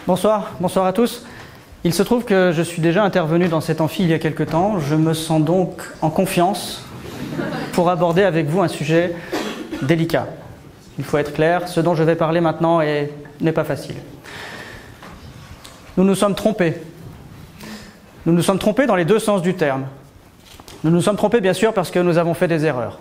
Bonsoir à tous. Il se trouve que je suis déjà intervenu dans cet amphi il y a quelque temps. Je me sens donc en confiance pour aborder avec vous un sujet délicat. Il faut être clair, ce dont je vais parler maintenant n'est pas facile. Nous nous sommes trompés. Nous nous sommes trompés dans les deux sens du terme. Nous nous sommes trompés bien sûr parce que nous avons fait des erreurs.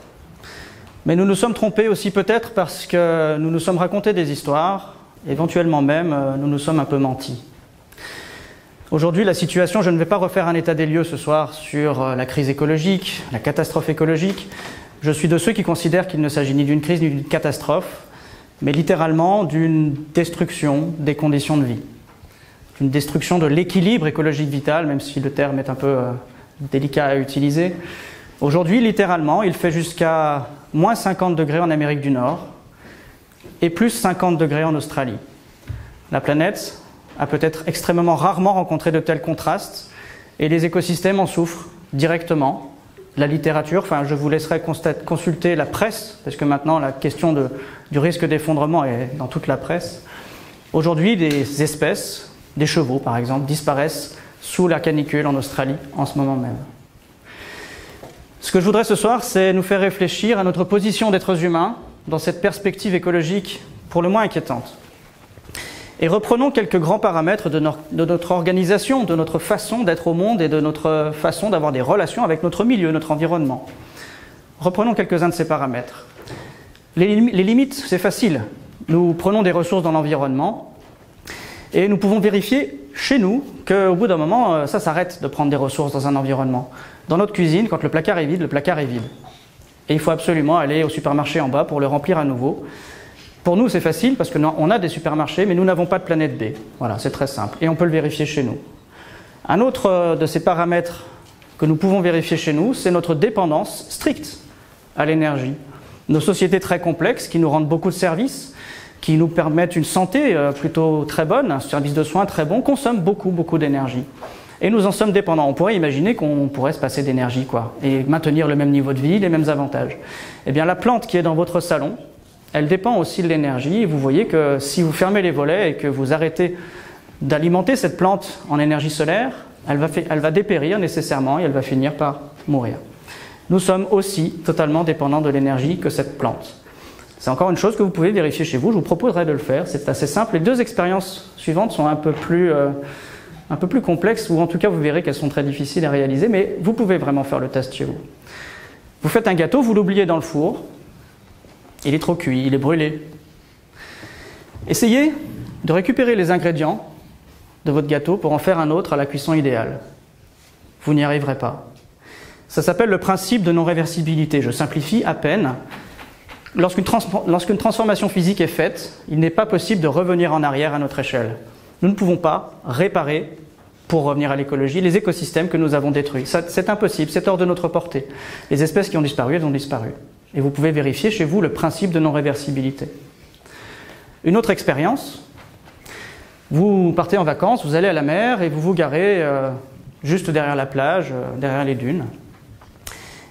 Mais nous nous sommes trompés aussi peut-être parce que nous nous sommes racontés des histoires, éventuellement même nous nous sommes un peu menti. Aujourd'hui, la situation, je ne vais pas refaire un état des lieux ce soir sur la crise écologique, la catastrophe écologique. Je suis de ceux qui considèrent qu'il ne s'agit ni d'une crise ni d'une catastrophe, mais littéralement d'une destruction des conditions de vie. Une destruction de l'équilibre écologique vital, même si le terme est un peu délicat à utiliser. Aujourd'hui, littéralement, il fait jusqu'à moins 50 degrés en Amérique du Nord et plus 50 degrés en Australie. La planète a peut-être extrêmement rarement rencontré de tels contrastes et les écosystèmes en souffrent directement. La littérature, je vous laisserai consulter la presse, parce que maintenant la question du risque d'effondrement est dans toute la presse. Aujourd'hui, des espèces, des chevaux par exemple, disparaissent sous la canicule en Australie en ce moment même. Ce que je voudrais ce soir, c'est nous faire réfléchir à notre position d'êtres humains dans cette perspective écologique pour le moins inquiétante. Et reprenons quelques grands paramètres de notre organisation, de notre façon d'être au monde et de notre façon d'avoir des relations avec notre milieu, notre environnement. Reprenons quelques-uns de ces paramètres. Les limites, c'est facile. Nous prenons des ressources dans l'environnement et nous pouvons vérifier chez nous qu'au bout d'un moment, ça s'arrête de prendre des ressources dans un environnement. Dans notre cuisine, quand le placard est vide, le placard est vide. Et il faut absolument aller au supermarché en bas pour le remplir à nouveau. Pour nous, c'est facile parce qu'on a des supermarchés, mais nous n'avons pas de planète B. Voilà, c'est très simple. Et on peut le vérifier chez nous. Un autre de ces paramètres que nous pouvons vérifier chez nous, c'est notre dépendance stricte à l'énergie. Nos sociétés très complexes qui nous rendent beaucoup de services, qui nous permettent une santé plutôt très bonne, un service de soins très bon, consomment beaucoup d'énergie. Et nous en sommes dépendants. On pourrait imaginer qu'on pourrait se passer d'énergie, et maintenir le même niveau de vie, les mêmes avantages. Eh bien, la plante qui est dans votre salon, elle dépend aussi de l'énergie. Et vous voyez que si vous fermez les volets et que vous arrêtez d'alimenter cette plante en énergie solaire, elle va dépérir nécessairement et elle va finir par mourir. Nous sommes aussi totalement dépendants de l'énergie que cette plante. C'est encore une chose que vous pouvez vérifier chez vous. Je vous proposerai de le faire. C'est assez simple. Les deux expériences suivantes sont un peu plus complexes, ou en tout cas vous verrez qu'elles sont très difficiles à réaliser, mais vous pouvez vraiment faire le test chez vous. Vous faites un gâteau, vous l'oubliez dans le four. Il est trop cuit, il est brûlé. Essayez de récupérer les ingrédients de votre gâteau pour en faire un autre à la cuisson idéale. Vous n'y arriverez pas. Ça s'appelle le principe de non-réversibilité. Je simplifie à peine. Lorsqu'une transformation physique est faite, il n'est pas possible de revenir en arrière à notre échelle. Nous ne pouvons pas réparer, pour revenir à l'écologie, les écosystèmes que nous avons détruits. C'est impossible, c'est hors de notre portée. Les espèces qui ont disparu, elles ont disparu. Et vous pouvez vérifier chez vous le principe de non-réversibilité. Une autre expérience, vous partez en vacances, vous allez à la mer et vous vous garez juste derrière la plage, derrière les dunes.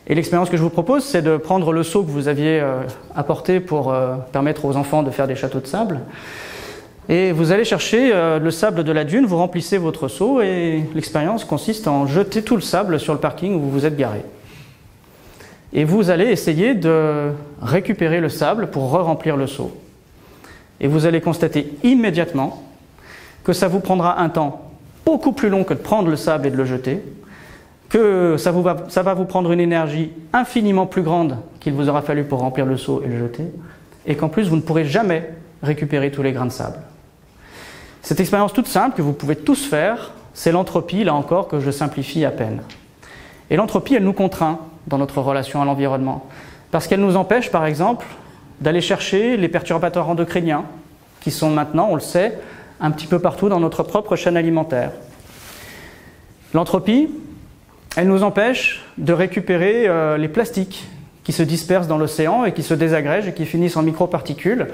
Et l'expérience que je vous propose, c'est de prendre le seau que vous aviez apporté pour permettre aux enfants de faire des châteaux de sable. Et vous allez chercher le sable de la dune, vous remplissez votre seau et l'expérience consiste en jeter tout le sable sur le parking où vous vous êtes garé. Et vous allez essayer de récupérer le sable pour re-remplir le seau. Et vous allez constater immédiatement que ça vous prendra un temps beaucoup plus long que de prendre le sable et de le jeter, que ça va vous prendre une énergie infiniment plus grande qu'il vous aura fallu pour remplir le seau et le jeter, et qu'en plus vous ne pourrez jamais récupérer tous les grains de sable. Cette expérience toute simple que vous pouvez tous faire, c'est l'entropie, là encore, que je simplifie à peine. Et l'entropie, elle nous contraint dans notre relation à l'environnement, parce qu'elle nous empêche, par exemple, d'aller chercher les perturbateurs endocriniens, qui sont maintenant, on le sait, un petit peu partout dans notre propre chaîne alimentaire. L'entropie, elle nous empêche de récupérer les plastiques qui se dispersent dans l'océan et qui se désagrègent et qui finissent en microparticules.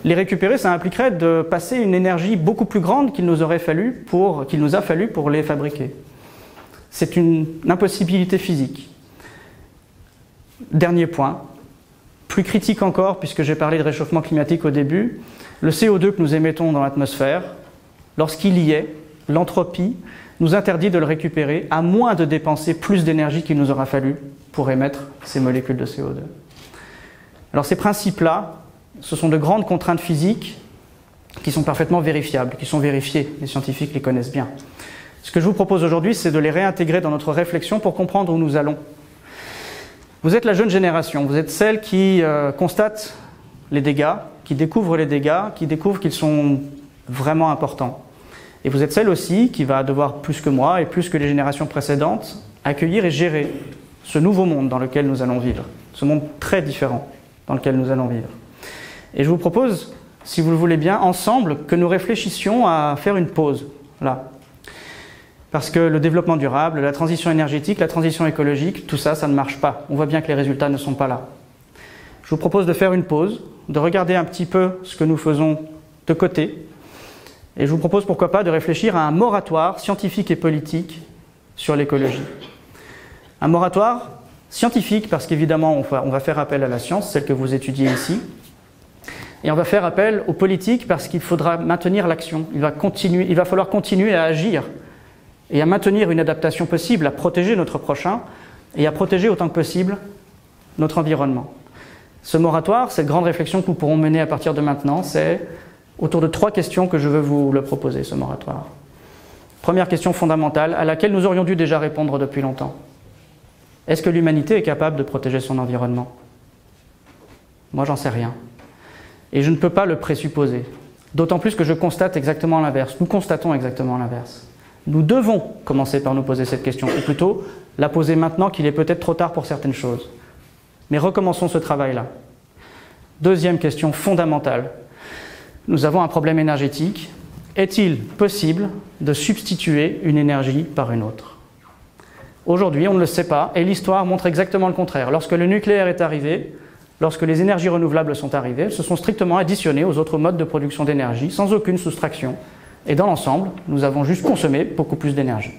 Les récupérer, ça impliquerait de passer une énergie beaucoup plus grande qu'il nous a fallu pour les fabriquer. C'est une impossibilité physique. Dernier point, plus critique encore, puisque j'ai parlé de réchauffement climatique au début, le CO2 que nous émettons dans l'atmosphère, lorsqu'il y est, l'entropie nous interdit de le récupérer, à moins de dépenser plus d'énergie qu'il nous aura fallu pour émettre ces molécules de CO2. Alors ces principes-là, ce sont de grandes contraintes physiques qui sont parfaitement vérifiables, qui sont vérifiées, les scientifiques les connaissent bien. Ce que je vous propose aujourd'hui, c'est de les réintégrer dans notre réflexion pour comprendre où nous allons. Vous êtes la jeune génération, vous êtes celle qui constate les dégâts, qui découvre les dégâts, qui découvre qu'ils sont vraiment importants. Et vous êtes celle aussi qui va devoir, plus que moi et plus que les générations précédentes, accueillir et gérer ce nouveau monde dans lequel nous allons vivre, ce monde très différent dans lequel nous allons vivre. Et je vous propose, si vous le voulez bien, ensemble, que nous réfléchissions à faire une pause, là. Parce que le développement durable, la transition énergétique, la transition écologique, tout ça, ça ne marche pas. On voit bien que les résultats ne sont pas là. Je vous propose de faire une pause, de regarder un petit peu ce que nous faisons de côté, et je vous propose pourquoi pas de réfléchir à un moratoire scientifique et politique sur l'écologie. Un moratoire scientifique parce qu'évidemment on va faire appel à la science, celle que vous étudiez ici, et on va faire appel aux politiques parce qu'il faudra maintenir l'action. Il va falloir continuer à agir et à maintenir une adaptation possible, à protéger notre prochain et à protéger autant que possible notre environnement. Ce moratoire, cette grande réflexion que nous pourrons mener à partir de maintenant, c'est autour de 3 questions que je veux vous le proposer, ce moratoire. Première question fondamentale, à laquelle nous aurions dû déjà répondre depuis longtemps. Est-ce que l'humanité est capable de protéger son environnement? Moi, j'en sais rien. Et je ne peux pas le présupposer. D'autant plus que je constate exactement l'inverse. Nous constatons exactement l'inverse. Nous devons commencer par nous poser cette question, ou plutôt la poser maintenant qu'il est peut-être trop tard pour certaines choses. Mais recommençons ce travail-là. Deuxième question fondamentale. Nous avons un problème énergétique. Est-il possible de substituer une énergie par une autre? Aujourd'hui, on ne le sait pas, et l'histoire montre exactement le contraire. Lorsque le nucléaire est arrivé, lorsque les énergies renouvelables sont arrivées, elles se sont strictement additionnées aux autres modes de production d'énergie, sans aucune soustraction. Et dans l'ensemble, nous avons juste consommé beaucoup plus d'énergie.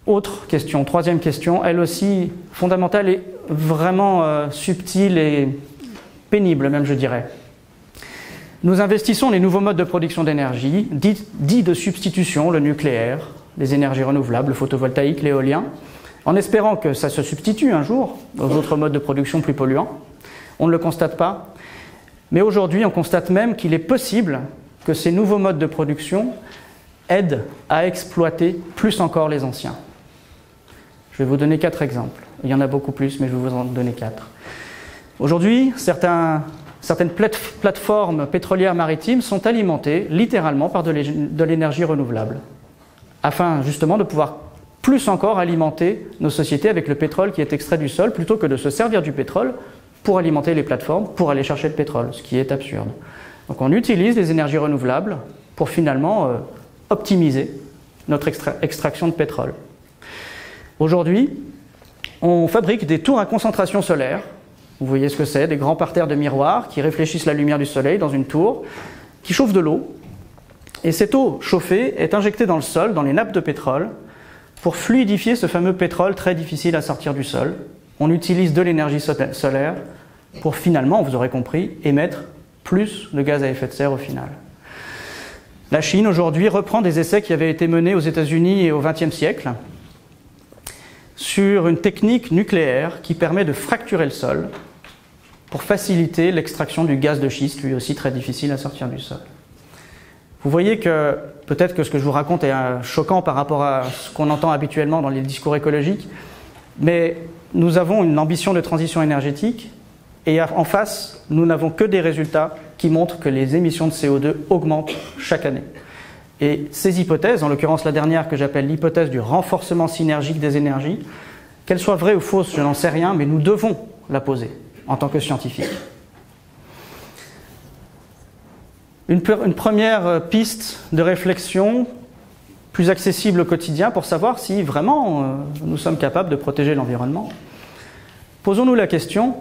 Autre question, troisième question, elle aussi fondamentale et vraiment subtile et pénible même, je dirais. Nous investissons les nouveaux modes de production d'énergie, dits de substitution, le nucléaire, les énergies renouvelables, le photovoltaïque, l'éolien, en espérant que ça se substitue un jour aux autres modes de production plus polluants. On ne le constate pas. Mais aujourd'hui, on constate même qu'il est possible que ces nouveaux modes de production aident à exploiter plus encore les anciens. Je vais vous donner 4 exemples. Il y en a beaucoup plus, mais je vais vous en donner 4. Aujourd'hui, certaines plateformes pétrolières maritimes sont alimentées littéralement par de l'énergie renouvelable, afin justement de pouvoir plus encore alimenter nos sociétés avec le pétrole qui est extrait du sol, plutôt que de se servir du pétrole pour alimenter les plateformes, pour aller chercher le pétrole, ce qui est absurde. Donc on utilise les énergies renouvelables pour finalement optimiser notre extraction de pétrole. Aujourd'hui, on fabrique des tours à concentration solaire. Vous voyez ce que c'est, des grands parterres de miroirs qui réfléchissent la lumière du soleil dans une tour, qui chauffent de l'eau. Et cette eau chauffée est injectée dans le sol, dans les nappes de pétrole, pour fluidifier ce fameux pétrole très difficile à sortir du sol. On utilise de l'énergie solaire pour finalement, vous aurez compris, émettre plus de gaz à effet de serre au final. La Chine aujourd'hui reprend des essais qui avaient été menés aux États-Unis au XXe siècle sur une technique nucléaire qui permet de fracturer le sol pour faciliter l'extraction du gaz de schiste, lui aussi très difficile à sortir du sol. Vous voyez que peut-être que ce que je vous raconte est choquant par rapport à ce qu'on entend habituellement dans les discours écologiques, mais nous avons une ambition de transition énergétique et en face, nous n'avons que des résultats qui montrent que les émissions de CO2 augmentent chaque année. Et ces hypothèses, en l'occurrence la dernière que j'appelle l'hypothèse du renforcement synergique des énergies, qu'elle soit vraie ou fausse, je n'en sais rien, mais nous devons la poser en tant que scientifiques. Une première piste de réflexion plus accessible au quotidien pour savoir si vraiment nous sommes capables de protéger l'environnement. Posons-nous la question,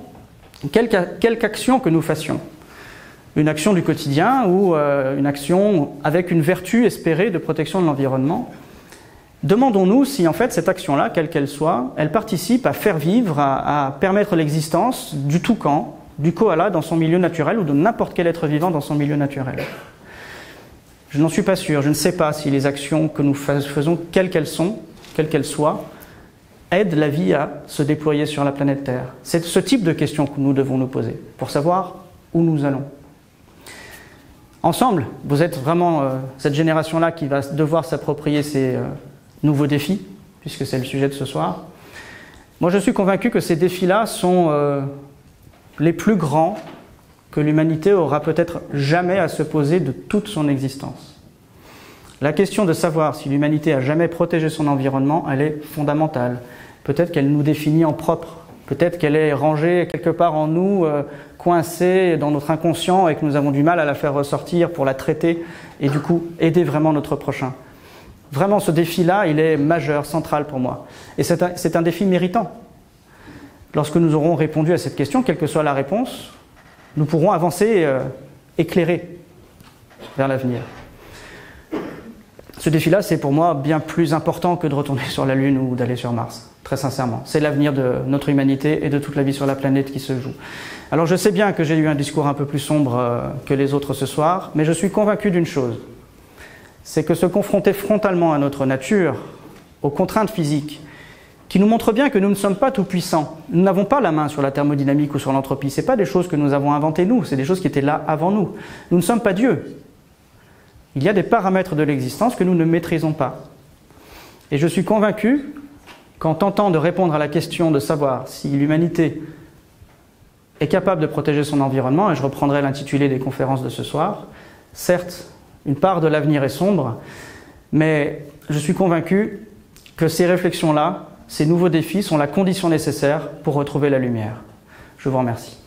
quelque action que nous fassions, une action du quotidien ou une action avec une vertu espérée de protection de l'environnement, demandons-nous si en fait cette action-là, quelle qu'elle soit, elle participe à faire vivre, à permettre l'existence du toucan, du koala dans son milieu naturel ou de n'importe quel être vivant dans son milieu naturel. Je n'en suis pas sûr, je ne sais pas si les actions que nous faisons, quelles qu'elles sont, quelles qu'elles soient, aident la vie à se déployer sur la planète Terre. C'est ce type de questions que nous devons nous poser pour savoir où nous allons. Ensemble, vous êtes vraiment cette génération-là qui va devoir s'approprier ces nouveaux défis, puisque c'est le sujet de ce soir. Moi, je suis convaincu que ces défis-là sont les plus grands que l'humanité aura peut-être jamais à se poser de toute son existence. La question de savoir si l'humanité a jamais protégé son environnement, elle est fondamentale. Peut-être qu'elle nous définit en propre, peut-être qu'elle est rangée quelque part en nous, coincée dans notre inconscient et que nous avons du mal à la faire ressortir pour la traiter et du coup aider vraiment notre prochain. Vraiment, ce défi-là, il est majeur, central pour moi. Et c'est un défi méritant. Lorsque nous aurons répondu à cette question, quelle que soit la réponse, nous pourrons avancer éclairés vers l'avenir. Ce défi-là, c'est pour moi bien plus important que de retourner sur la Lune ou d'aller sur Mars, très sincèrement. C'est l'avenir de notre humanité et de toute la vie sur la planète qui se joue. Alors je sais bien que j'ai eu un discours un peu plus sombre que les autres ce soir, mais je suis convaincu d'une chose, c'est que se confronter frontalement à notre nature, aux contraintes physiques, qui nous montrent bien que nous ne sommes pas tout-puissants. Nous n'avons pas la main sur la thermodynamique ou sur l'entropie. Ce n'est pas des choses que nous avons inventées nous, c'est des choses qui étaient là avant nous. Nous ne sommes pas Dieu. Il y a des paramètres de l'existence que nous ne maîtrisons pas. Et je suis convaincu qu'en tentant de répondre à la question de savoir si l'humanité est capable de protéger son environnement, et je reprendrai l'intitulé des conférences de ce soir, certes, une part de l'avenir est sombre, mais je suis convaincu que ces réflexions-là, ces nouveaux défis sont la condition nécessaire pour retrouver la lumière. Je vous remercie.